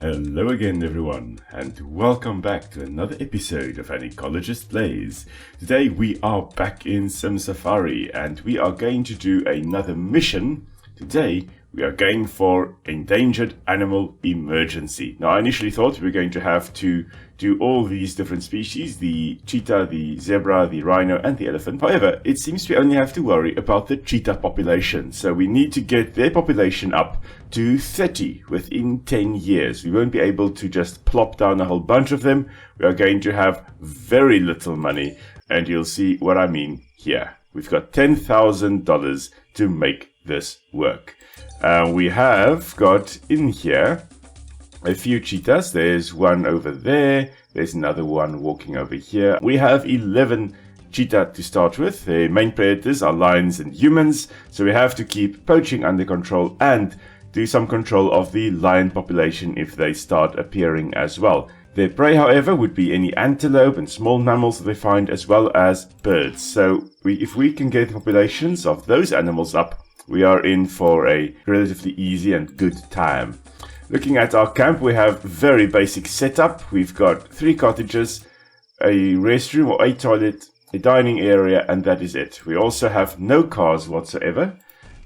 Hello again everyone, and welcome back to another episode of An Ecologist Plays. Today we are back in SimSafari and we are going to do another mission. Today we are going for Endangered Animal Emergency. Now I initially thought we were going to have to do all these different species, the cheetah, the zebra, the rhino and the elephant. However, it seems we only have to worry about the cheetah population. So we need to get their population up to 30 within 10 years. We won't be able to just plop down a whole bunch of them. We are going to have very little money, and you'll see what I mean here. We've got $10,000 to make this work. We have got in here a few cheetahs. There's one over there. There's another one walking over here. We have 11 cheetah to start with. The main predators are lions and humans, so we have to keep poaching under control and do some control of the lion population if they start appearing as well. Their prey, however, would be any antelope and small mammals that they find, as well as birds. So if we can get the populations of those animals up, we are in for a relatively easy and good time. Looking at our camp, we have very basic setup. We've got 3 cottages, a restroom or a toilet, a dining area, and that is it. We also have no cars whatsoever,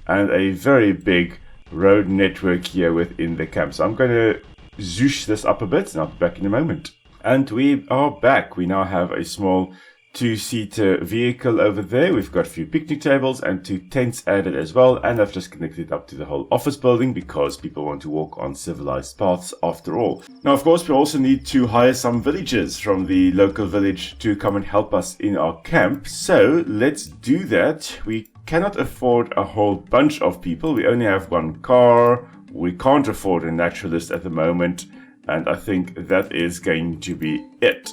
and a very big road network here within the camp. So I'm going to zoosh this up a bit, and I'll be back in a moment. And we are back. We now have a small 2-seater vehicle over there. We've got a few picnic tables and 2 tents added as well, and I've just connected up to the whole office building because people want to walk on civilized paths after all. Now, of course, we also need to hire some villagers from the local village to come and help us in our camp. So let's do that. We cannot afford a whole bunch of people. We only have 1 car. We can't afford a naturalist at the moment, and I think that is going to be it.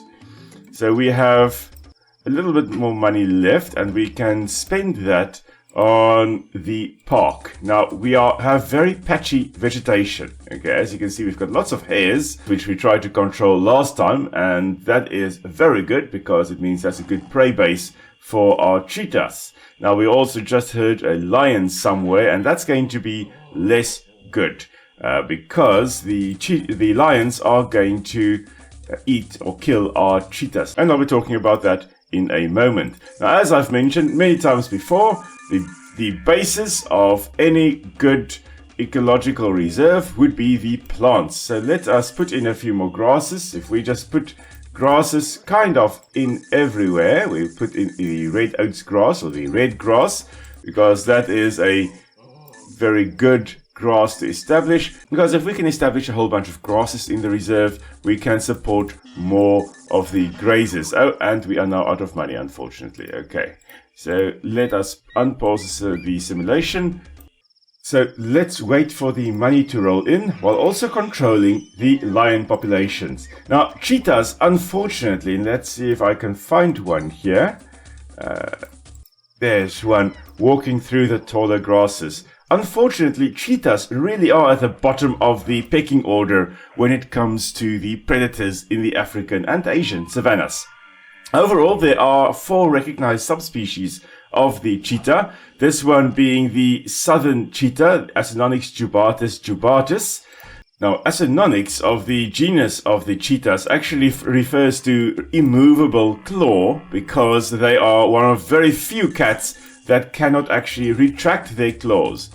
So we have a little bit more money left, and we can spend that on the park. Now we have very patchy vegetation. Okay, as you can see, we've got lots of hares, which we tried to control last time, and that is very good because it means that's a good prey base for our cheetahs. Now we also just heard a lion somewhere, and that's going to be less good because the lions are going to eat or kill our cheetahs, and I'll be talking about that in a moment. Now, as I've mentioned many times before, the basis of any good ecological reserve would be the plants. So let us put in a few more grasses. If we just put grasses kind of in everywhere, we put in the red oats grass or the red grass, because that is a very good grass to establish, because if we can establish a whole bunch of grasses in the reserve, we can support more of the grazers. Oh, and we are now out of money, unfortunately. Okay, so let us unpause the simulation. So let's wait for the money to roll in while also controlling the lion populations. Now, cheetahs, unfortunately, and let's see if I can find one here. There's one walking through the taller grasses. Unfortunately, cheetahs really are at the bottom of the pecking order when it comes to the predators in the African and Asian savannas. Overall, there are 4 recognized subspecies of the cheetah, this one being the southern cheetah, Acinonyx jubatus. Now, Acinonyx of the genus of the cheetahs actually refers to immovable claw because they are one of very few cats that cannot actually retract their claws.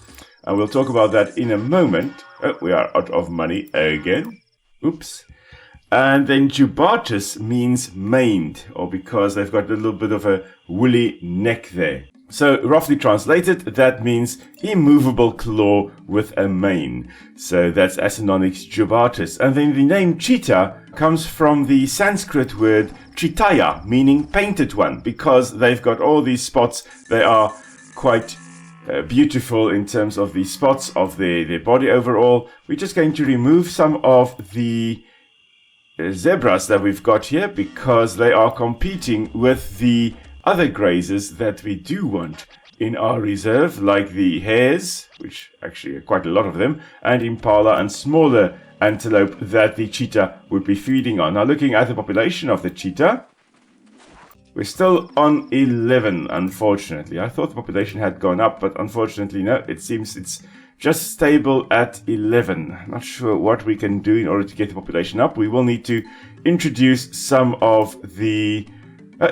And we'll talk about that in a moment. Oh, we are out of money again. Oops. And then jubatus means maned, or because they've got a little bit of a woolly neck there. So roughly translated, that means immovable claw with a mane. So that's Acinonyx jubatus. And then the name cheetah comes from the Sanskrit word chitaya, meaning painted one, because they've got all these spots. They are quite beautiful in terms of the spots of their body overall. We're just going to remove some of the zebras that we've got here because they are competing with the other grazers that we do want in our reserve, like the hares, which actually are quite a lot of them, and impala and smaller antelope that the cheetah would be feeding on. Now, looking at the population of the cheetah, we're still on 11, unfortunately. I thought the population had gone up, but unfortunately, no. It seems it's just stable at 11. Not sure what we can do in order to get the population up. We will need to introduce some of the...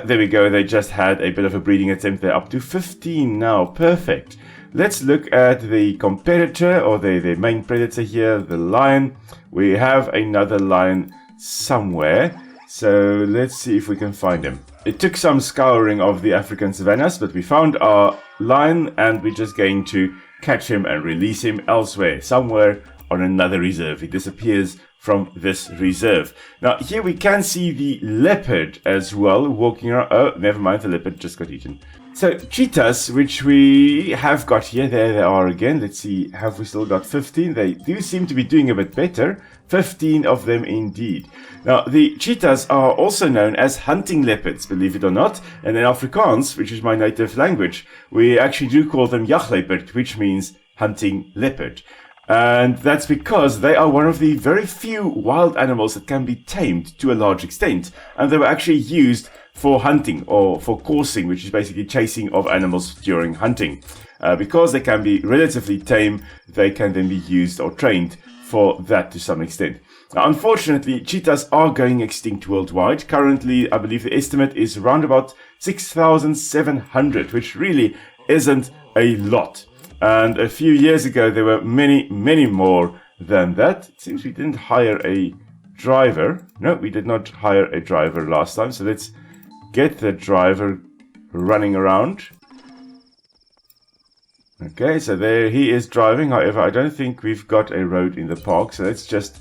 there we go, they just had a bit of a breeding attempt. They're up to 15 now. Perfect. Let's look at the competitor, or the main predator here, the lion. We have another lion somewhere, so let's see if we can find him. It took some scouring of the African savannas, but we found our lion, and we're just going to catch him and release him elsewhere, somewhere on another reserve. He disappears from this reserve. Now here we can see the leopard as well walking around. Oh, never mind, the leopard just got eaten. So cheetahs, which we have got here, there they are again. Let's see, have we still got 15? They do seem to be doing a bit better. 15 of them indeed. Now the cheetahs are also known as hunting leopards, believe it or not. And in Afrikaans, which is my native language, we actually do call them jagluiperd, which means hunting leopard. And that's because they are one of the very few wild animals that can be tamed to a large extent. And they were actually used for hunting, or for coursing, which is basically chasing of animals during hunting. Because they can be relatively tame, they can then be used or trained for that to some extent. Now, unfortunately, cheetahs are going extinct worldwide. Currently, I believe the estimate is around about 6,700, which really isn't a lot. And a few years ago, there were many, many more than that. It seems we didn't hire a driver. No, we did not hire a driver last time. So let's get the driver running around. Okay, so there he is driving. However, I don't think we've got a road in the park. So let's just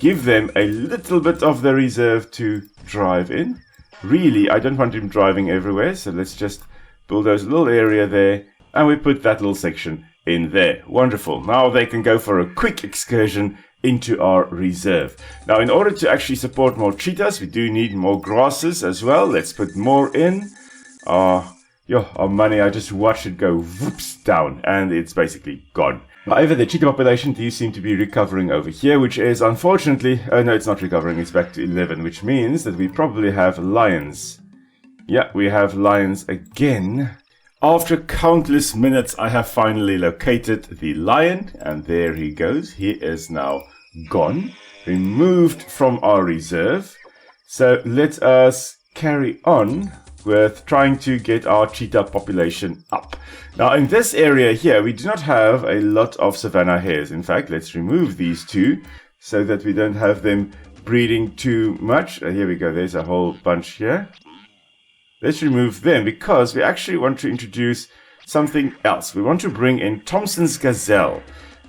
give them a little bit of the reserve to drive in. Really, I don't want him driving everywhere. So let's just bulldoze a little area there. And we put that little section in there. Wonderful. Now they can go for a quick excursion into our reserve. Now, in order to actually support more cheetahs, we do need more grasses as well. Let's put more in. Our money, I just watched it go whoops down, and it's basically gone. However, the cheetah population do seem to be recovering over here, which is unfortunately... Oh, no, it's not recovering. It's back to 11, which means that we probably have lions. Yeah, we have lions again. After countless minutes, I have finally located the lion, and there he goes. He is now gone, removed from our reserve. So let us carry on with trying to get our cheetah population up. Now in this area here, we do not have a lot of savanna hares. In fact, let's remove these two so that we don't have them breeding too much. Here we go, there's a whole bunch here. Let's remove them because we actually want to introduce something else. We want to bring in Thomson's gazelle.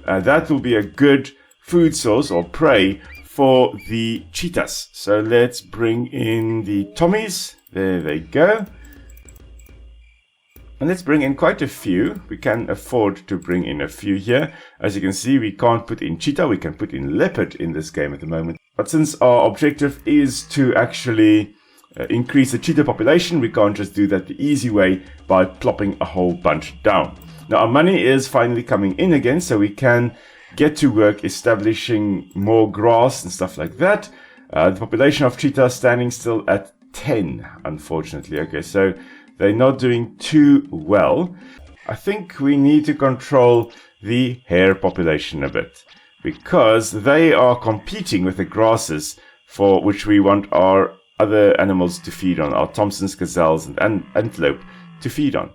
That will be a good food source or prey for the cheetahs. So let's bring in the Tommies. There they go. And let's bring in quite a few. We can afford to bring in a few here. As you can see, we can't put in cheetah. We can put in leopard in this game at the moment. But since our objective is to actually increase the cheetah population, we can't just do that the easy way by plopping a whole bunch down. Now our money is finally coming in again, so we can get to work establishing more grass and stuff like that. The population of cheetahs standing still at 10, unfortunately. Okay, so they're not doing too well. I think we need to control the hare population a bit, because they are competing with the grasses for which we want our other animals to feed on, our Thomson's gazelles and antelope to feed on.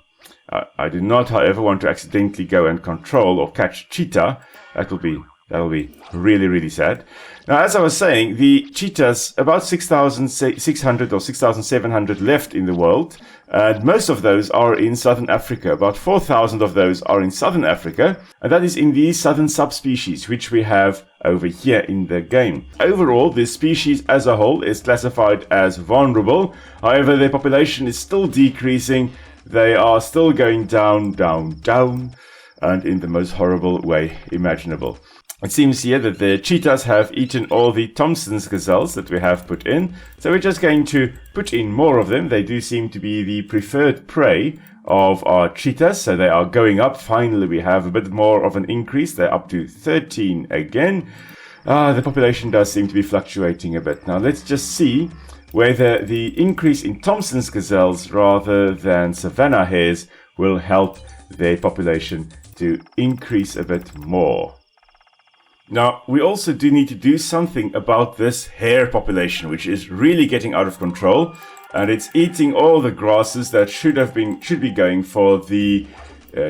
I do not, however, want to accidentally go and control or catch cheetah. That will be really, really sad. Now, as I was saying, the cheetahs, about 6,600 or 6,700 left in the world, and most of those are in southern Africa. About 4,000 of those are in southern Africa, and that is in the southern subspecies, which we have over here in the game. Overall, this species as a whole is classified as vulnerable. However, their population is still decreasing. They are still going down, down, down, and in the most horrible way imaginable. It seems here that the cheetahs have eaten all the Thomson's gazelles that we have put in, so we're just going to put in more of them. They do seem to be the preferred prey of our cheetahs, so they are going up. Finally, we have a bit more of an increase. They're up to 13 again. The population does seem to be fluctuating a bit. Now, let's just see whether the increase in Thomson's gazelles rather than savanna hares will help their population to increase a bit more. Now, we also do need to do something about this hare population, which is really getting out of control, and it's eating all the grasses that should be going for the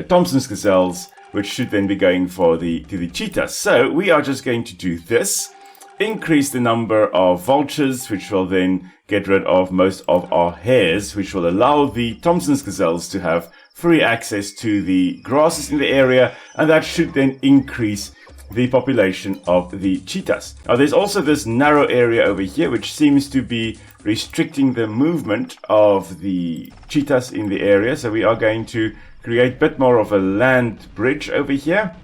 Thompson's gazelles, which should then be going for the cheetahs. So we are just going to do this, increase the number of vultures, which will then get rid of most of our hares, which will allow the Thompson's gazelles to have free access to the grasses in the area, and that should then increase the population of the cheetahs. Now there's also this narrow area over here which seems to be restricting the movement of the cheetahs in the area, so we are going to create a bit more of a land bridge over here,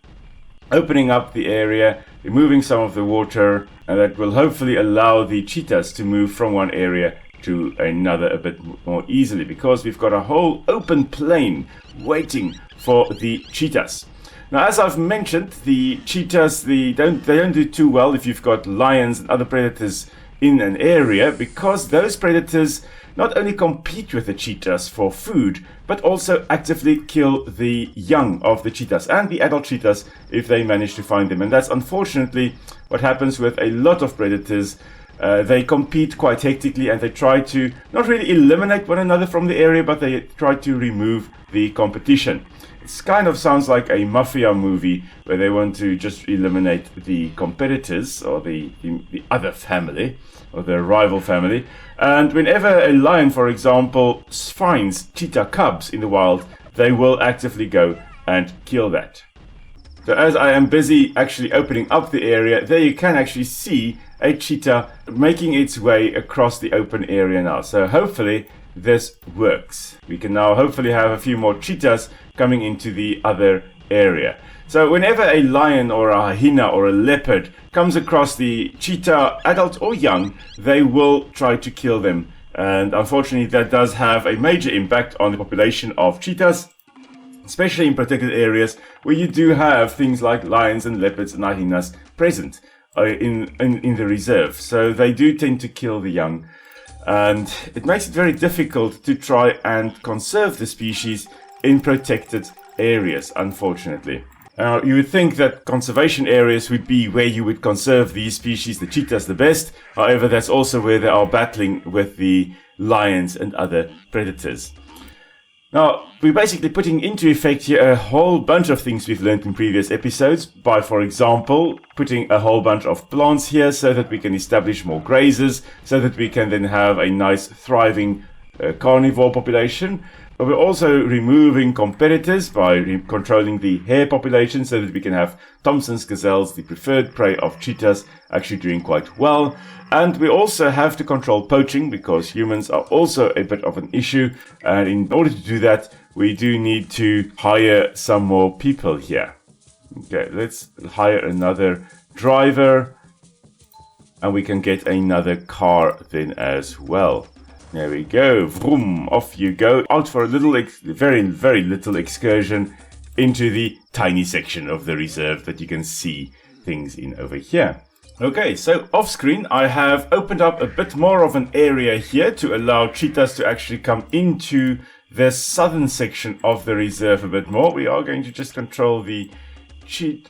opening up the area, removing some of the water, and that will hopefully allow the cheetahs to move from one area to another a bit more easily, because we've got a whole open plain waiting for the cheetahs. Now, as I've mentioned, the cheetahs, they don't do too well if you've got lions and other predators in an area, because those predators not only compete with the cheetahs for food, but also actively kill the young of the cheetahs and the adult cheetahs if they manage to find them. And that's unfortunately what happens with a lot of predators. They compete quite hectically, and they try to not really eliminate one another from the area, but they try to remove the competition. It kind of sounds like a mafia movie where they want to just eliminate the competitors or the other family or the rival family. And whenever a lion, for example, finds cheetah cubs in the wild, they will actively go and kill that. So as I am busy actually opening up the area, there you can actually see a cheetah making its way across the open area now. So hopefully this works. We can now hopefully have a few more cheetahs coming into the other area. So whenever a lion or a hyena or a leopard comes across the cheetah, adult or young, they will try to kill them. And unfortunately that does have a major impact on the population of cheetahs, especially in protected areas where you do have things like lions and leopards and hyenas present in the reserve. So they do tend to kill the young, and it makes it very difficult to try and conserve the species in protected areas, unfortunately. You would think that conservation areas would be where you would conserve these species, the cheetahs, the best. However, that's also where they are battling with the lions and other predators. Now, we're basically putting into effect here a whole bunch of things we've learned in previous episodes by, for example, putting a whole bunch of plants here so that we can establish more grazers, so that we can then have a nice thriving carnivore population. But we're also removing competitors by controlling the hare population so that we can have Thompson's gazelles, the preferred prey of cheetahs, actually doing quite well. And we also have to control poaching because humans are also a bit of an issue. And in order to do that, we do need to hire some more people here. Okay, let's hire another driver. And we can get another car then as well. There we go. Vroom, off you go. Out for a little, very, very little excursion into the tiny section of the reserve that you can see things in over here. Okay, so off screen I have opened up a bit more of an area here to allow cheetahs to actually come into the southern section of the reserve a bit more. We are going to just control the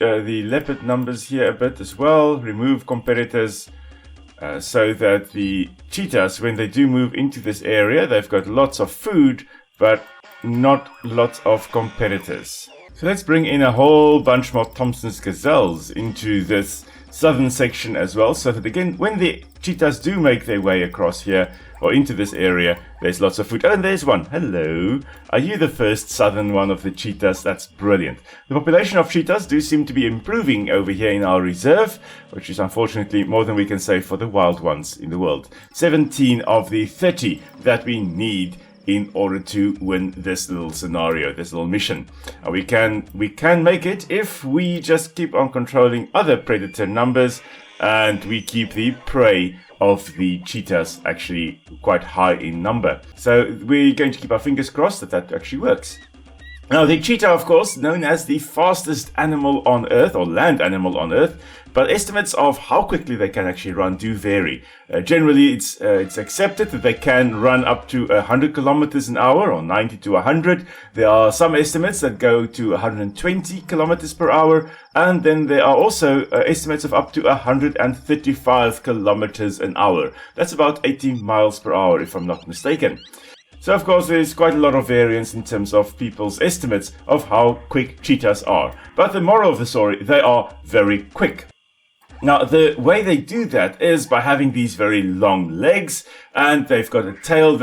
leopard numbers here a bit as well. Remove competitors. So that the cheetahs, when they do move into this area, they've got lots of food, but not lots of competitors. So let's bring in a whole bunch more Thompson's gazelles into this southern section as well, so that again, when the cheetahs do make their way across here or into this area, there's lots of food. Oh, and there's one. Hello. Are you the first southern one of the cheetahs? That's brilliant. The population of cheetahs do seem to be improving over here in our reserve, which is unfortunately more than we can say for the wild ones in the world. 17 of the 30 that we need in order to win this little scenario, this little mission. And we can make it if we just keep on controlling other predator numbers and we keep the prey of the cheetahs actually quite high in number. So we're going to keep our fingers crossed that that actually works. Now, the cheetah, of course, known as the fastest animal on Earth, or land animal on Earth, but estimates of how quickly they can actually run do vary. Generally, it's accepted that they can run up to 100 kilometers an hour, or 90 to 100. There are some estimates that go to 120 kilometers per hour, and then there are also estimates of up to 135 kilometers an hour. That's about 80 miles per hour, if I'm not mistaken. So, of course, there's quite a lot of variance in terms of people's estimates of how quick cheetahs are. But the moral of the story, they are very quick. Now, the way they do that is by having these very long legs, and they've got a tail,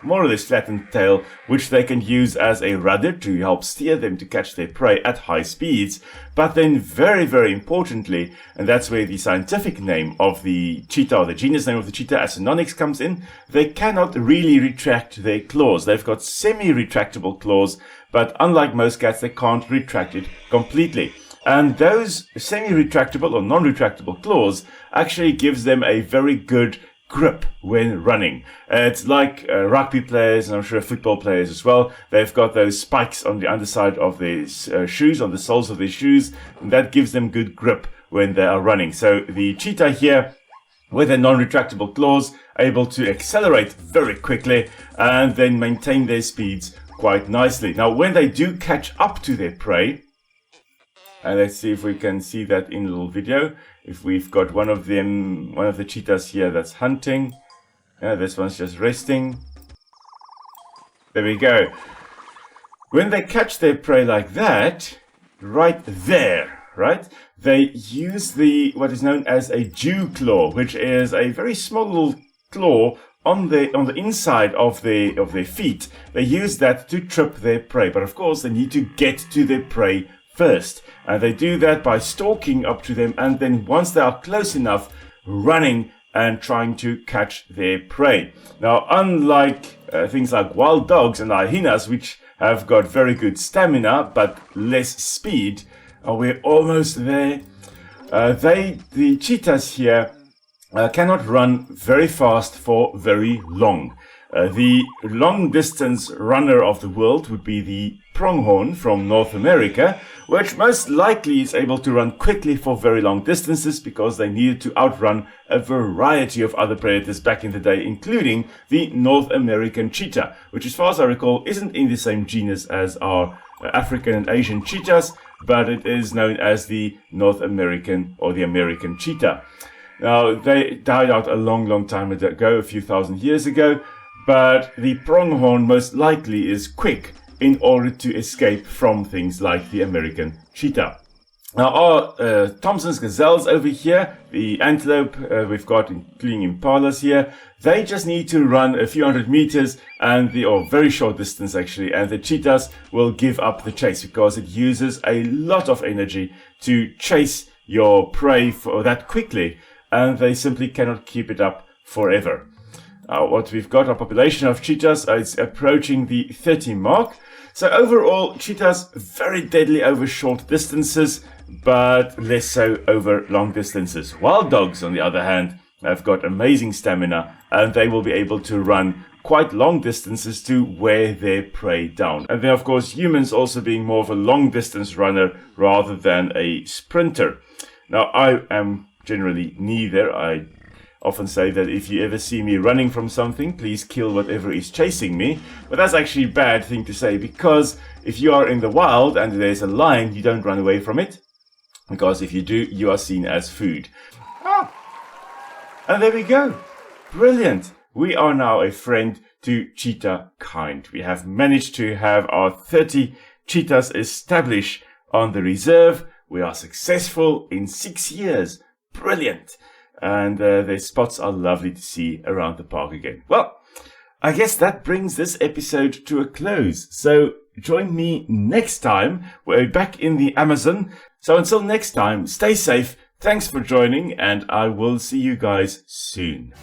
more or less flattened tail, which they can use as a rudder to help steer them to catch their prey at high speeds. But then very, very importantly, and that's where the scientific name of the cheetah, or the genus name of the Cheetah, Acinonyx, comes in, they cannot really retract their claws. They've got semi-retractable claws, but unlike most cats, they can't retract it completely. And those semi-retractable or non-retractable claws actually gives them a very good grip when running. It's like rugby players, and I'm sure football players as well. They've got those spikes on the underside of their shoes, on the soles of their shoes, and that gives them good grip when they are running. So the cheetah here, with their non-retractable claws, able to accelerate very quickly and then maintain their speeds quite nicely. Now, when they do catch up to their prey, and let's see if we can see that in a little video. If we've got one of the cheetahs here that's hunting. This one's just resting. There we go. When they catch their prey like that, right there, right, they use what is known as a dew claw, which is a very small little claw on the inside of their feet. They use that to trip their prey, but of course they need to get to their prey first. And they do that by stalking up to them, and then once they are close enough, running and trying to catch their prey. Now, unlike things like wild dogs and hyenas, which have got very good stamina but less speed, we're almost there. The cheetahs here cannot run very fast for very long. The long-distance runner of the world would be the pronghorn from North America, which most likely is able to run quickly for very long distances because they needed to outrun a variety of other predators back in the day, including the North American cheetah, which, as far as I recall, isn't in the same genus as our African and Asian cheetahs, but it is known as the North American or the American cheetah. Now, they died out a long, long time ago, a few thousand years ago, but the pronghorn most likely is quick in order to escape from things like the American cheetah. Now, our Thompson's gazelles over here, the antelope we've got, including impalas here, they just need to run a few hundred meters, or very short distance actually, and the cheetahs will give up the chase because it uses a lot of energy to chase your prey for that quickly, and they simply cannot keep it up forever. What we've got, our population of cheetahs is approaching the 30 mark. So overall, cheetahs very deadly over short distances, but less so over long distances. Wild dogs, on the other hand, have got amazing stamina, and they will be able to run quite long distances to wear their prey down. And then, of course, humans also being more of a long distance runner rather than a sprinter. Now, I am generally neither. I often say that if you ever see me running from something, please kill whatever is chasing me. But that's actually a bad thing to say, because if you are in the wild and there's a lion, you don't run away from it, because if you do, you are seen as food. And there we go. Brilliant. We are now a friend to cheetah kind. We have managed to have our 30 cheetahs established on the reserve. We are successful in 6 years. Brilliant. And their spots are lovely to see around the park again. Well, I guess that brings this episode to a close. So join me next time. We're back in the Amazon. So until next time, stay safe. Thanks for joining, and I will see you guys soon.